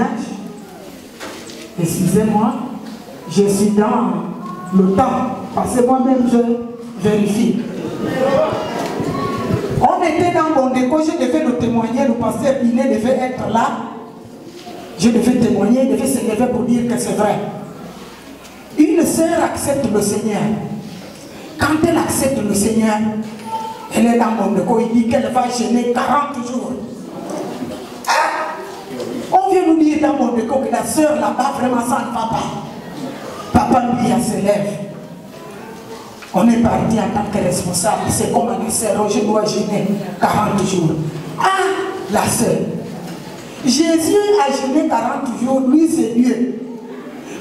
témoignage. Excusez-moi, je suis dans le temps, parce que moi-même je vérifie. On était dans Bondeko, je devais le témoigner, le pasteur Binet devait être là. Je devais témoigner, il devait se lever pour dire que c'est vrai. Une sœur accepte le Seigneur. Quand elle accepte le Seigneur, elle est dans Bondeko, il dit qu'elle va jeûner 40 jours. On vient nous dire dans Bondeko que la sœur là-bas, vraiment ça ne va pas. Papa Bia se lève. On est parti en tant que responsable. C'est comme la sœur, je dois jeûner 40 jours. Ah, la sœur. Jésus a jeûné 40 jours, lui c'est Dieu.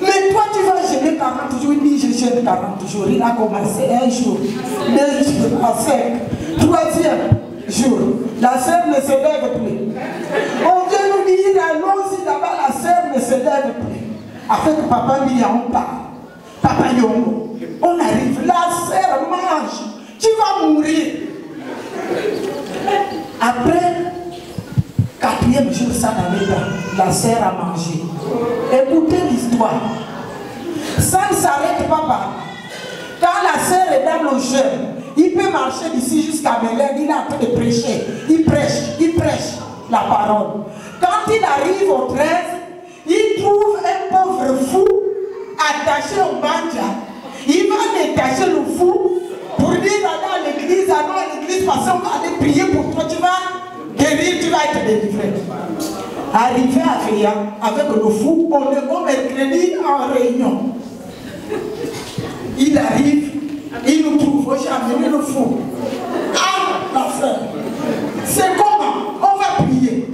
Mais toi tu vas jeûner 40 jours, il dit je jeûne 40 jours. Il a commencé un jour, 2 jours, à 5, 3e jour. La sœur ne se lève plus. On vient nous dire, allons-y là-bas, la sœur ne se lève plus. Avec Papa Bia, on part. Papa Yongo, on arrive, la sœur mange, tu vas mourir. Après, 4e jour, ça n'allait pas. La sœur a mangé. Écoutez l'histoire. Ça ne s'arrête pas par là. Quand la sœur est dans le jeûne, il peut marcher d'ici jusqu'à Bélène, il est en train de prêcher. Il prêche la parole. Quand il arrive au 13, il trouve un pauvre fou attaché au banja. Il va détacher le fou pour dire à l'église, parce qu'on va aller prier pour toi, tu vas guérir, tu vas être délivré. Arrivé à Féa avec le fou, on est au mercredi en réunion. Il arrive, il nous trouve, j'ai amené le fou. Ah, la frère, c'est comment? On va prier.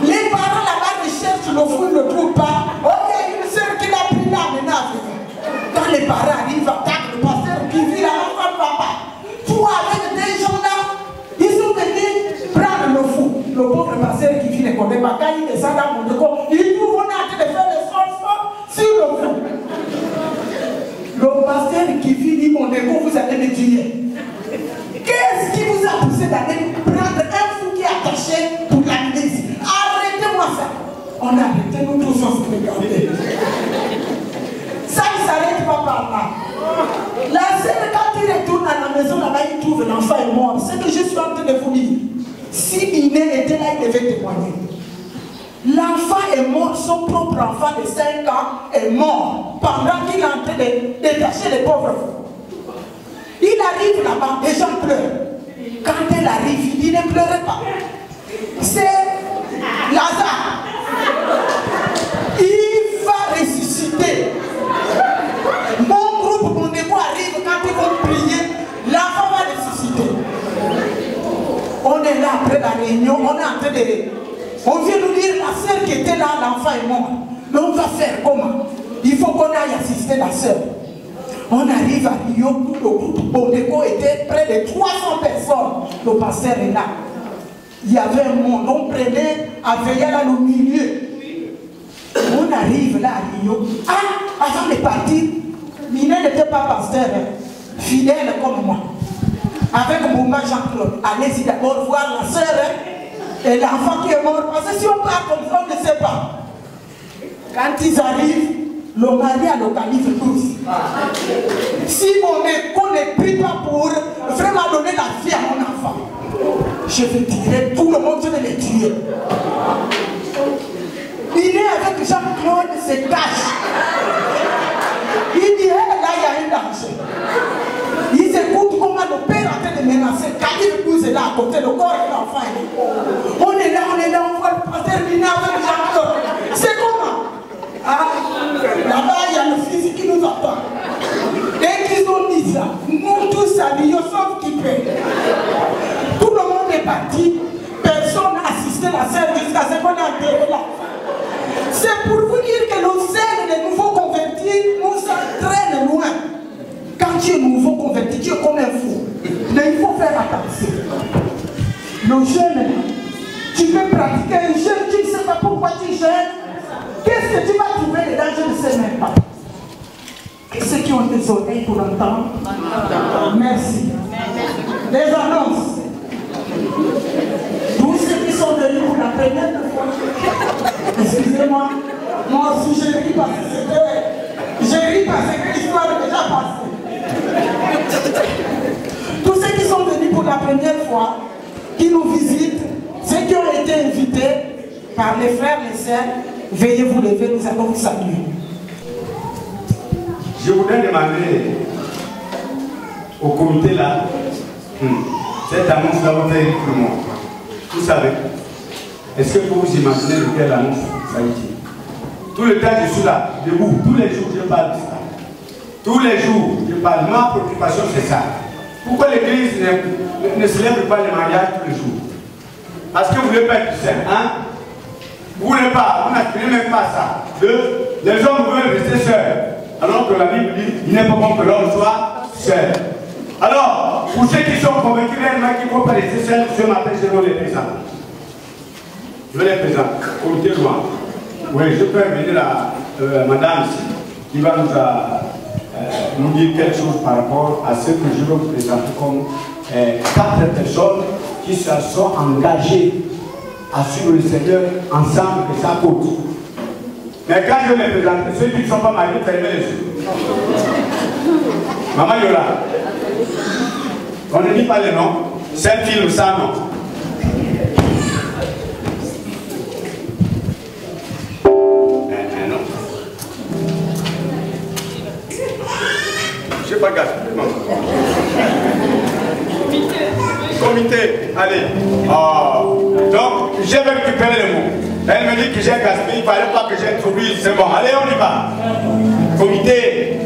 Les parents là-bas recherchent le fou, ils ne le trouvent pas. Ok, une sœur qui l'a pris là maintenant. Quand les parents arrivent, attaquent le pasteur qui vit là, on ne va pas. Toi, avec des gens là, ils sont venus prendre le fou. Le pauvre pasteur qui vit ne connaît pas. Quand il descend dans mon décor, il trouve on est en train de faire le sol sur le fou. Le pasteur qui vit dit mon décor, vous allez me tuer. Qu'est-ce qui vous a poussé d'aller prendre un fou qui est attaché pour l'amener ici? Arrêtez-moi ça. On a arrêté, nous tous on se regardait. Ça ne s'arrête pas par là. La sœur, quand il retourne à la maison, là-bas, il trouve l'enfant est mort. C'est que je suis en train de vous dire. Si Iné était là, il devait témoigner. L'enfant est mort, son propre enfant de 5 ans est mort pendant qu'il est en train de détacher les pauvres. Il arrive là-bas, les gens pleurent. Quand elle arrive, il dit ne pleurez pas. C'est Lazare. Il va ressusciter. Mon groupe, mon égo arrive, quand ils vont prier, l'enfant va ressusciter. On est là après la réunion, on est en train de... On vient nous dire, la sœur qui était là, l'enfant est mort. Mais on va faire comment? Il faut qu'on aille assister la sœur. On arrive à Rio, tout le groupe Bondeko était près de 300 personnes. Le pasteur est là. Il y avait un monde, on prenait à veiller là au milieu. On arrive là à Rio. Ah, avant de partir, Minet n'était pas pasteur, fidèle comme moi. Avec Mouma Jean-Claude, allez-y d'abord voir la sœur et l'enfant qui est mort. Parce que si on part comme ça, on ne sait pas. Quand ils arrivent, le mari a le calife 12. Si on ne prie pas pour vraiment donner la vie à mon enfant, je vais tirer tout le monde, je vais les tuer. Il est avec Jean-Claude, se cache. Il dit, là, il y a un danger. Ils écoutent comment le père est en train de menacer. Calife 12 est là à côté, le corps de l'enfant. On est là, on voit le pasteur Mina avec Jean-Claude. C'est comment? Ah, là-bas, il y a le physique qui nous attend. Dès qu'ils ont dit ça, nous tous habillés, sauf qui paie. Tout le monde est parti. Personne n'a assisté la scène jusqu'à ce qu'on a enterré là. C'est pour vous dire que le zèle des nouveaux convertis nous entraîne loin. Quand tu es nouveau converti, tu es comme un fou. Mais il faut faire attention. Le jeûne, tu peux pratiquer un jeûne, tu ne sais pas pourquoi tu jeûnes. Qu'est-ce que tu vas trouver dedans, je ne sais même pas. Et ceux qui ont des oreilles pour entendre, merci. Les annonces. Tous ceux qui sont venus pour la première fois. Excusez-moi, moi aussi j'ai ri parce que l'histoire est déjà passée. Tous ceux qui sont venus pour la première fois, qui nous visitent, ceux qui ont été invités par les frères, les sœurs, veuillez vous lever, nous allons vous saluer. Je voudrais demander au comité là, cette annonce-là va faire tout le monde. Vous savez, est-ce que vous vous imaginez de quelle annonce ça a été? Tout le temps je suis là, debout, tous les jours je parle de ça. Tous les jours je parle, ma préoccupation c'est ça. Pourquoi l'église ne célèbre pas les mariages tous les jours? Parce que vous ne voulez pas être saint, hein? Vous ne voulez pas, vous n'aspirez même pas à ça. Les hommes veulent rester seuls. Alors que la Bible dit, il n'est pas bon que l'homme soit seul. Alors, pour ceux qui sont convaincus réellement qu'il ne faut pas rester seul, ce matin, je vais les présenter. Je vais les présenter. Comité loin. Oui, je peux venir à madame ici, qui va nous dire quelque chose par rapport à ce que je vais vous présenter comme 4 personnes qui se sont engagées à suivre le Seigneur ensemble et sa côte. Mais quand je les présente, ceux qui ne sont pas mariés, fermez les yeux. Maman Yola, on ne dit pas les noms, c'est film sans nom. Non. Je sais pas gaspiller. Comité, allez. Donc, j'ai récupéré le mot. Elle me dit que j'ai gaspillé, il ne fallait pas que j'introduise. C'est bon, allez, on y va. Comité.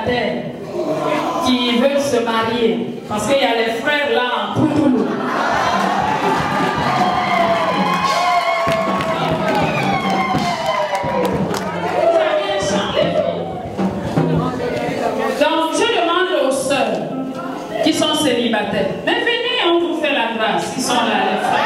célibataires qui veulent se marier, parce qu'il y a les frères là en Poutoulou. Donc je demande aux sœurs qui sont célibataires, mais venez, on vous fait la grâce, ils sont là, les frères.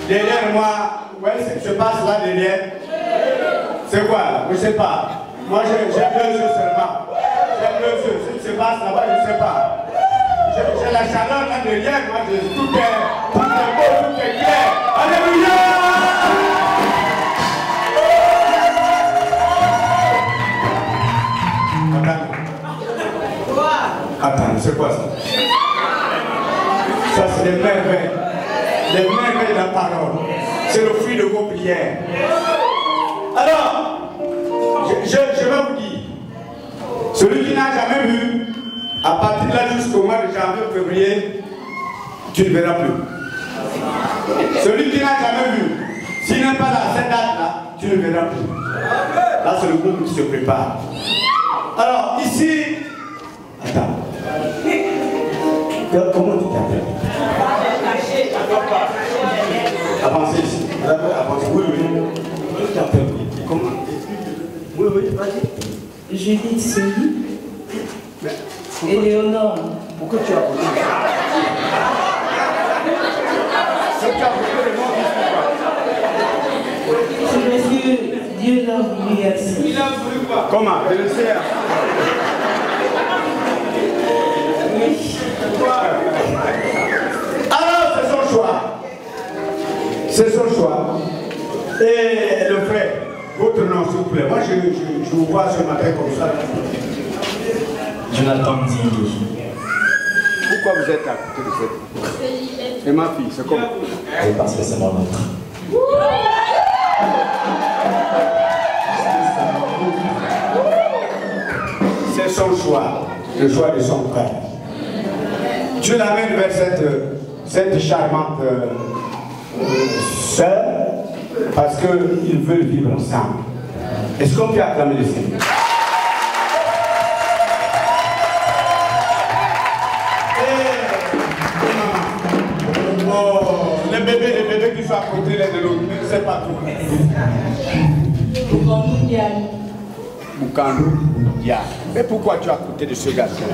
Derrière moi, ouais, ce qui se passe là derrière, c'est quoi? Je ne sais pas. Moi, j'ai 2 yeux seulement. J'ai 2 yeux. Ce qui se passe là-bas, je ne sais pas. J'ai la chaleur là derrière, moi, tout est beau, tout est clair. Alléluia! Attends, c'est quoi ça? Ça, c'est les merveilles. Les merveilles de la parole. C'est le fruit de vos prières. Alors, je vais vous dire, celui qui n'a jamais vu À partir de là jusqu'au mois de janvier, février, tu ne verras plus. Celui qui n'a jamais vu, s'il n'est pas à cette date-là, tu ne verras plus. Là, c'est le groupe qui se prépare. Alors, ici, attends. Comment tu t'appelles? Avancez ici. Avancez. Oui, oui. Tu t'appelles? Comment? Oui, oui, vas-y. Judith Soli. Éléonore. Pourquoi tu as posé ça? C'est parce que Dieu l'a voulu ainsi. Il a voulu quoi? Comment? Je le sais. Alors, c'est son choix. C'est son choix. Et le frère, votre nom, s'il vous plaît. Moi, je vous vois ce matin comme ça. Jonathan Dingui. Pourquoi vous êtes à côté de cette? Et ma fille, c'est comment? Oui, parce que c'est mon oncle. C'est son choix, le choix de son frère. Dieu l'amène vers cette charmante sœur parce qu'ils veulent vivre ensemble. Est-ce qu'on peut acclamer le Seigneur? Les bébés qui sont à côté l'un de l'autre, je ne sais pas tout. Moukandou Dia. Mais pourquoi tu es à côté de ce garçon?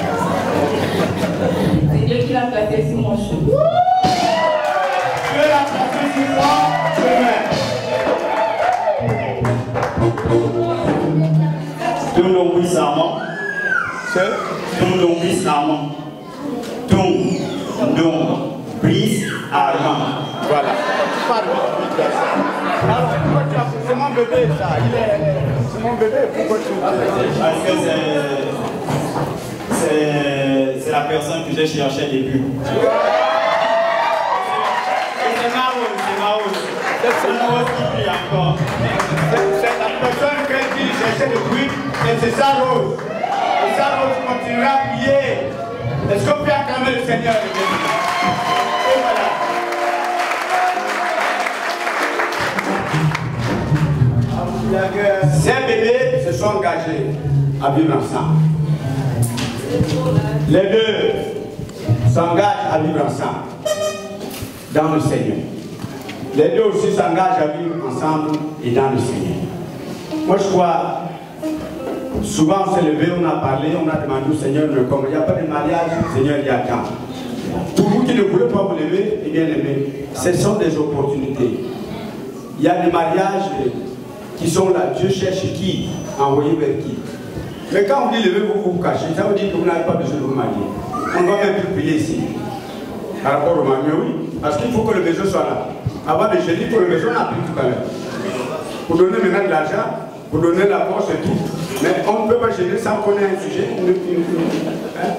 C'est Dieu qui l'a placé sur mon chemin. Dieu l'a placé sur mon chemin. Ton nom oui Sarman. C'est Ton nom oui Sarman. Ton nom Brice Armand. voilà. Alors pourquoi tu as... C'est mon bébé ça. C'est mon bébé. Pourquoi tu... Parce que c'est la personne que j'ai cherchée au début. C'est Marouz. C'est Marouz qui prie encore. C'est la personne que tu cherchais depuis et c'est ça Rose. Et ça Rose continuera à prier. Est-ce qu'on peut acclamer le Seigneur? Et voilà. Ces bébés se sont engagés à vivre ensemble. Les deux s'engagent à vivre ensemble dans le Seigneur. Les deux aussi s'engagent à vivre ensemble et dans le Seigneur. Moi je crois, souvent on s'est levé, on a parlé, on a demandé au Seigneur, mais comme il n'y a pas de mariage, le Seigneur y attend. Pour vous qui ne voulez pas vous lever, et bien aimé, ce sont des opportunités. Il y a des mariages qui sont là, Dieu cherche qui, envoyé vers qui. Mais quand on dit levez-vous, vous vous cachez, ça veut dire que vous n'avez pas besoin de vous marier. On va même plus prier ici. Par rapport au mariage, oui. Parce qu'il faut que le besoin soit là. Avant de jeudi, il faut le besoin, on a pris tout à l'heure. Pour donner maintenant de l'argent, pour donner la force et tout. Mais on ne peut pas gêner sans qu'on ait un sujet.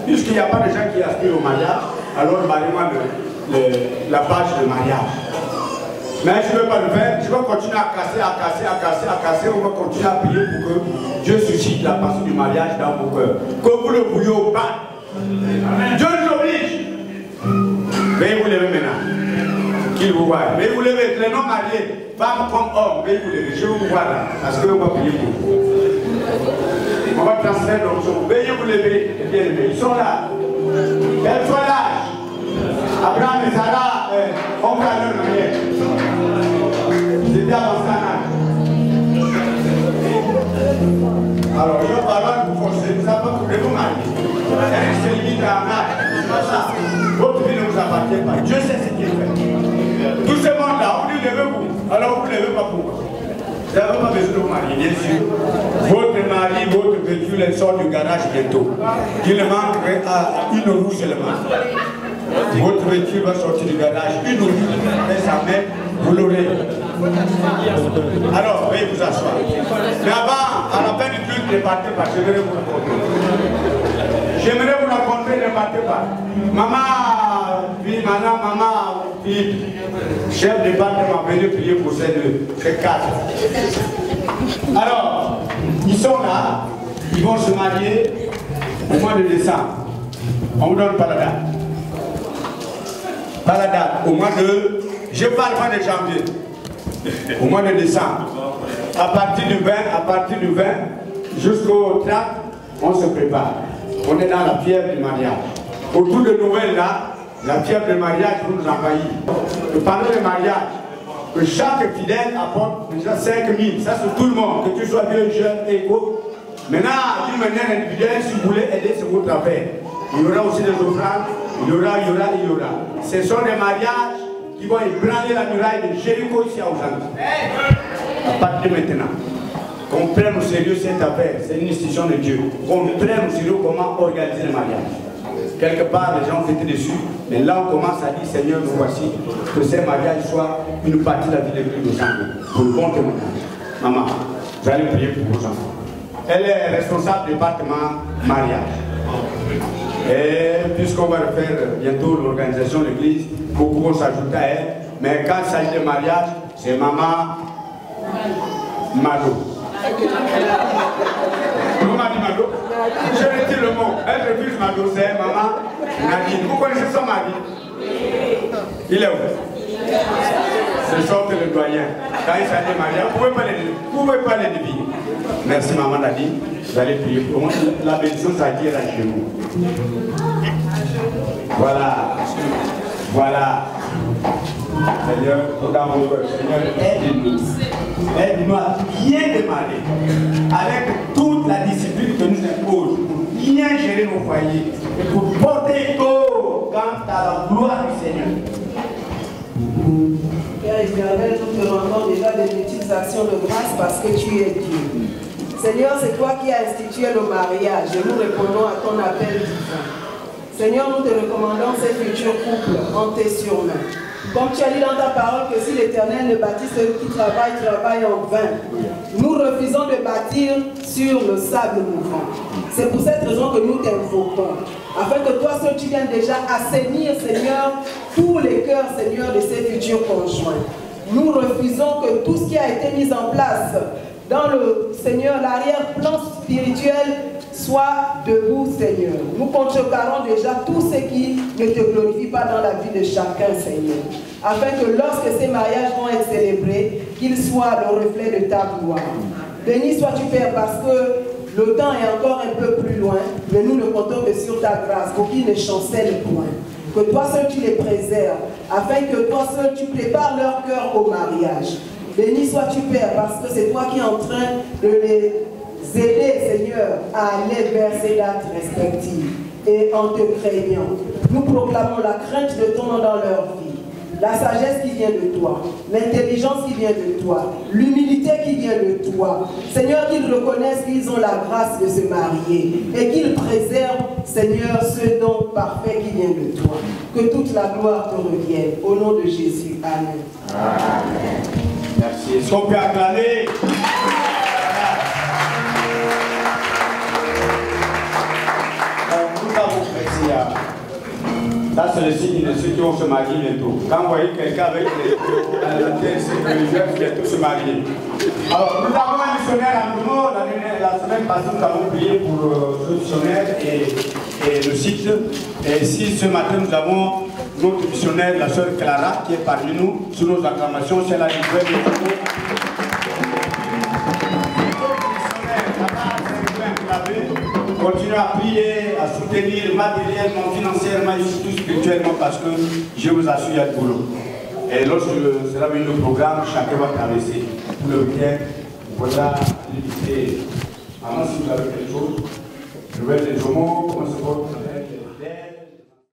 Puisqu'il n'y a pas de gens qui aspirent au mariage, alors mariez-moi la page de mariage. Mais je ne veux pas le faire, je vais continuer à casser, on va continuer à prier pour que Dieu suscite la passion du mariage dans vos cœurs. Que vous le vouliez ou pas. Dieu nous oblige. Veuillez vous lever maintenant. Qu'il vous voie. Veuillez vous lever, les non mariés, femmes comme hommes, veuillez vous lever. Je vous vois là, parce qu'on va prier pour vous. On va transférer l'option. Veuillez vous lever, bien lever. Ils sont là. Quel soit l'âge. Abraham et Sarah ont fait leur mariage. C'était avancé en âge. Alors, il va falloir vous forcer, ça va vous marier. C'est limite à un âge. Votre vie ne vous appartient pas. Dieu sait ce qu'il fait. Tout ce monde-là, on dit levez-vous. Alors vous ne levez pas pourquoi? Vous n'avez pas besoin de vous marier, bien sûr. Votre mari, votre voiture, elle sort du garage bientôt. Il manquerait à une roue seulement. Votre voiture va sortir du garage, une roue, et sa main, vous l'aurez. Alors, veuillez vous asseoir. Mais avant, à la fin du culte, ne partez pas, j'aimerais vous rencontrer. J'aimerais vous rencontrer, ne partez pas. Maman, puis maman, puis chef de département m'a venu prier pour ces quatre. Alors, ils sont là, ils vont se marier au mois de décembre. On vous donne pas la date. Pas la date. Au mois de... Je parle pas de janvier. Au mois de décembre. À partir du 20 jusqu'au 30, on se prépare. On est dans la fièvre du mariage. Autour de Noël là, la fièvre du mariage nous envahit. Et pendant le mariage, que chaque fidèle apporte déjà 5 000. Ça c'est tout le monde, que tu sois vieux, jeune, égaux. Maintenant, d'une manière individuelle, si vous voulez aider, c'est votre affaire. Il y aura aussi des offrandes, il y aura. Ce sont des mariages qui vont ébranler la muraille de Jéricho ici à Ousangui. À partir de maintenant, qu'on prenne au sérieux cette affaire, c'est une institution de Dieu. Qu'on prenne au sérieux comment organiser le mariage. Quelque part, les gens étaient déçus, mais là on commence à dire, Seigneur, nous voici, que ces mariages soient une partie de la vie de tous nos enfants, pour le bon témoignage. Maman, vous allez prier pour vos enfants. Elle est responsable du département mariage. Et puisqu'on va refaire bientôt l'organisation de l'église, beaucoup vont s'ajouter à elle. Mais quand il s'agit de mariage, c'est maman Mado. Maman dit Mado. Je retire le mot. Elle refuse Mado, c'est maman Nadine. Vous connaissez son mari? Il est où? Ce sont les doyens. Quand il s'agit de mariage, vous ne pouvez pas les deviner. Merci maman Nadine. Vous allez prier pour moi. La bénédiction s'acquiert à chez vous. Voilà. Seigneur, Seigneur, aide-nous. Aide-nous à bien démarrer avec toute la discipline que nous impose pour bien gérer nos foyers et pour porter haut quant à la gloire du Seigneur. Père éternel, nous te rendons déjà des petites actions de grâce parce que tu es Dieu. Seigneur, c'est toi qui as institué le mariage et nous répondons à ton appel divin. Seigneur, nous te recommandons ces futurs couples en tes surmains. Comme tu as dit dans ta parole que si l'Éternel ne bâtit celui qui travaille en vain. Nous refusons de bâtir sur le sable mouvant. C'est pour cette raison que nous t'invoquons. Afin que toi seul tu viennes déjà assainir, Seigneur, tous les cœurs, Seigneur, de ces futurs conjoints. Nous refusons que tout ce qui a été mis en place dans le Seigneur, l'arrière-plan spirituel, soit debout, Seigneur. Nous contrecarrons déjà tout ce qui ne te glorifie pas dans la vie de chacun, Seigneur. Afin que lorsque ces mariages vont être célébrés, qu'ils soient le reflet de ta gloire. Béni sois-tu, Père, parce que le temps est encore un peu plus loin, mais nous ne comptons que sur ta grâce, pour qu'ils ne chancellent point. Que toi seul tu les préserves, afin que toi seul tu prépares leur cœur au mariage. Béni sois-tu, Père, parce que c'est toi qui es en train de les aider, Seigneur, à aller vers ces dates respectives. Et en te craignant, nous proclamons la crainte de ton nom dans leur vie, la sagesse qui vient de toi, l'intelligence qui vient de toi, l'humilité qui vient de toi. Seigneur, qu'ils reconnaissent qu'ils ont la grâce de se marier et qu'ils préservent, Seigneur, ce don parfait qui vient de toi. Que toute la gloire te revienne. Au nom de Jésus. Amen. Amen. Merci. Est-ce qu'on peut acclamer? Nous avons pressé à... Ça, c'est le signe de ceux qui vont se marier bientôt. Quand vous voyez quelqu'un avec la tête, c'est que les jeunes vont bientôt se marier. Alors, nous avons un missionnaire en nous. La semaine passée, nous avons prié pour ce missionnaire et le site. Et ici, ce matin, nous avons notre missionnaire, la sœur Clara, qui est parmi nous, sur nos acclamations. C'est la livrée de continuez à prier, à soutenir matériellement, financièrement et surtout spirituellement parce que je vous assure, il y a du boulot. Et lorsque sera venu le programme, chacun va traverser. Pour le week-end, voilà l'invité. Maintenant, si vous avez quelque chose, je vais les homos, comment se porte.